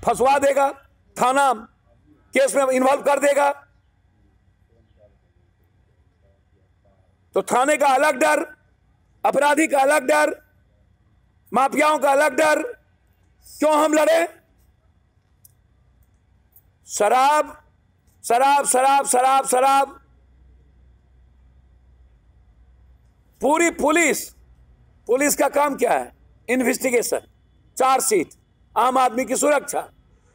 फंसवा देगा, थाना केस में इन्वॉल्व कर देगा। तो थाने का अलग डर, अपराधी का अलग डर, माफियाओं का अलग डर। क्यों हम लड़े? शराब शराब शराब शराब शराब। पूरी पुलिस का काम क्या है? इन्वेस्टिगेशन, चार्जशीट, आम आदमी की सुरक्षा।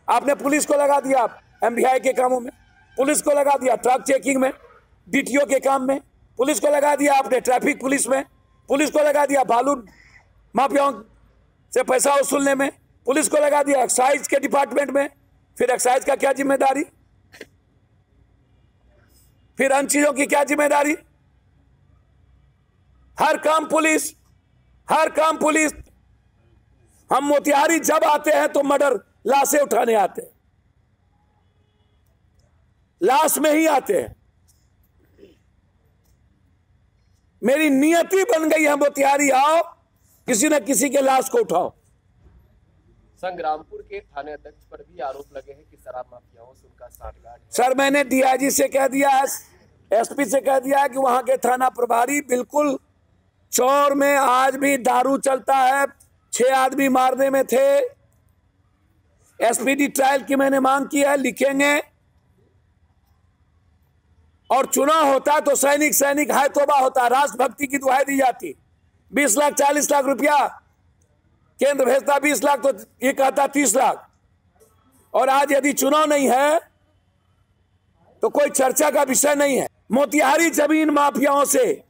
आपने पुलिस को लगा दिया एमवीआई के कामों में, पुलिस को लगा दिया ट्रक चेकिंग में, डीटीओ के काम में, पुलिस को लगा दिया आपने ट्रैफिक पुलिस में, पुलिस को लगा दिया बालू माफियाओं से पैसा वसूलने में, पुलिस को लगा दिया एक्साइज के डिपार्टमेंट में। फिर एक्साइज का क्या जिम्मेदारी? फिर अन्य चीजों की क्या जिम्मेदारी? हर काम पुलिस, हर काम पुलिस। हम मोतिहारी जब आते हैं तो मर्डर लाशें उठाने आते हैं, लाश में ही आते हैं। मेरी नियति बन गई है, मोतिहारी आओ, किसी न किसी के लाश को उठाओ। संग्रामपुर के थाने अध्यक्ष पर भी आरोप लगे हैं कि शराब माफियाओं से उनका साठगांठ है। सर, मैंने डीआईजी से कह दिया है, एसपी से कह दिया है कि वहां के थाना प्रभारी बिल्कुल चौर में आज भी दारू चलता है। 6 आदमी मारने में थे। एसपीडी ट्रायल की मैंने मांग की है, लिखेंगे। और चुनाव होता तो सैनिक हाय तौबा होता, राष्ट्रभक्ति की दुहाई दी जाती। 20 लाख 40 लाख रुपया केंद्र भेजता, 20 लाख तो ये कहता 30 लाख। और आज यदि चुनाव नहीं है तो कोई चर्चा का विषय नहीं है। मोतिहारी जमीन माफियाओं से,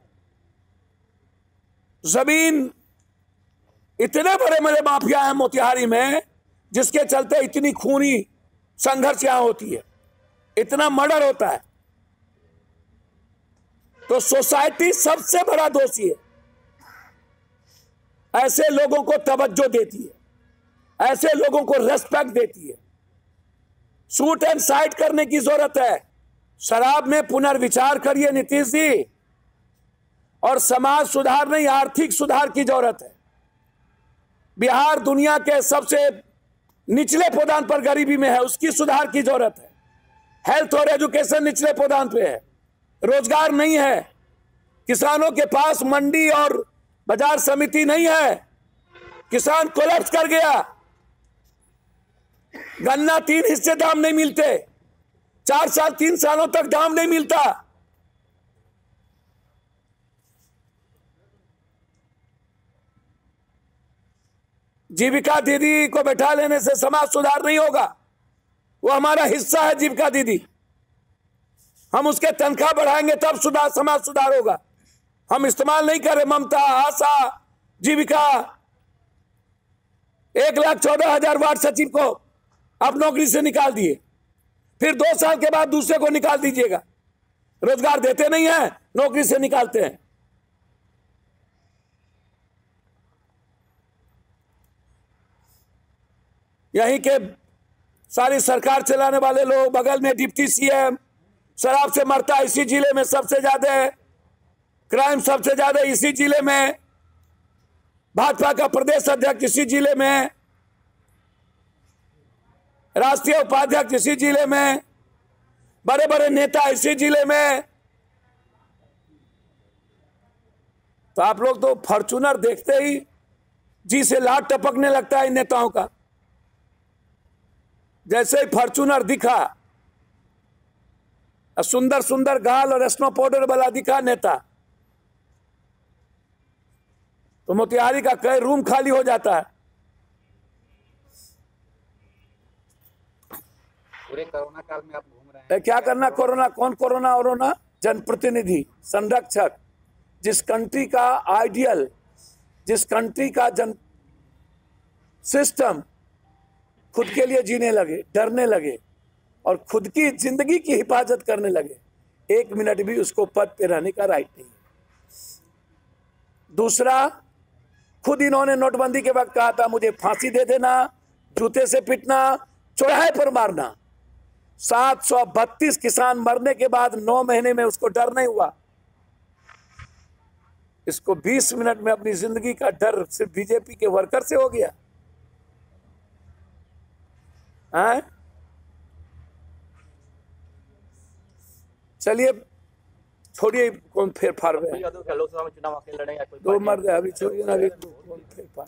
जमीन, इतने बड़े बड़े माफिया हैं मोतिहारी में, जिसके चलते इतनी खूनी संघर्ष यहां होती है, इतना मर्डर होता है। तो सोसाइटी सबसे बड़ा दोषी है। ऐसे लोगों को तवज्जो देती है, ऐसे लोगों को रेस्पेक्ट देती है। शूट एंड साइट करने की जरूरत है। शराब में पुनर्विचार करिए नीतीश जी, और समाज सुधार नहीं, आर्थिक सुधार की जरूरत है। बिहार दुनिया के सबसे निचले पदान पर गरीबी में है, उसकी सुधार की जरूरत है। हेल्थ और एजुकेशन निचले पदान पे है, रोजगार नहीं है, किसानों के पास मंडी और बाजार समिति नहीं है, किसान कोलैप्स कर गया। गन्ना 3 हिस्से दाम नहीं मिलते, 4 साल 3 सालों तक दाम नहीं मिलता। जीविका दीदी को बैठा लेने से समाज सुधार नहीं होगा। वो हमारा हिस्सा है, जीविका दीदी। हम उसके तनख्वाह बढ़ाएंगे तब समाज सुधार होगा। हम इस्तेमाल नहीं करें ममता, आशा, जीविका। 1,14,000 वार्ड सचिव को आप नौकरी से निकाल दिए, फिर 2 साल के बाद दूसरे को निकाल दीजिएगा। रोजगार देते नहीं है, नौकरी से निकालते हैं। यहीं के सारी सरकार चलाने वाले लोग, बगल में डिप्टी सीएम, शराब से मरता है इसी जिले में सबसे ज्यादा, क्राइम सबसे ज्यादा इसी जिले में, भाजपा का प्रदेश अध्यक्ष इसी जिले में, राष्ट्रीय उपाध्यक्ष इसी जिले में, बड़े बड़े नेता इसी जिले में। तो आप लोग तो फॉर्च्यूनर देखते ही जी से लाट टपकने लगता है इन नेताओं का। जैसे ही फॉर्च्यूनर दिखा, सुंदर सुंदर गाल और स्नो पाउडर वाला दिखा नेता, तो मोतिहारी का कई रूम खाली हो जाता है। पूरे कोरोना काल में आप घूम रहे हैं, क्या करना? कोरोना कौन? कोरोना वरोना जनप्रतिनिधि, संरक्षक, जिस कंट्री का आइडियल, जिस कंट्री का जन सिस्टम खुद के लिए जीने लगे, डरने लगे और खुद की जिंदगी की हिफाजत करने लगे, 1 मिनट भी उसको पद पे रहने का राइट नहीं है। दूसरा, खुद इन्होंने नोटबंदी के वक्त कहा था मुझे फांसी दे देना, जूते से पीटना, चौराहे पर मारना। 732 किसान मरने के बाद 9 महीने में उसको डर नहीं हुआ। इसको 20 मिनट में अपनी जिंदगी का डर सिर्फ बीजेपी के वर्कर से हो गया। हैं? चलिए छोड़िए कौन फेर फाड़ रहे हैं, लोकसभा में चुनाव अकेले लड़ेंगे, कोई दो मर्द है, अभी छोड़िए ना, अभी कौन फेर फाड़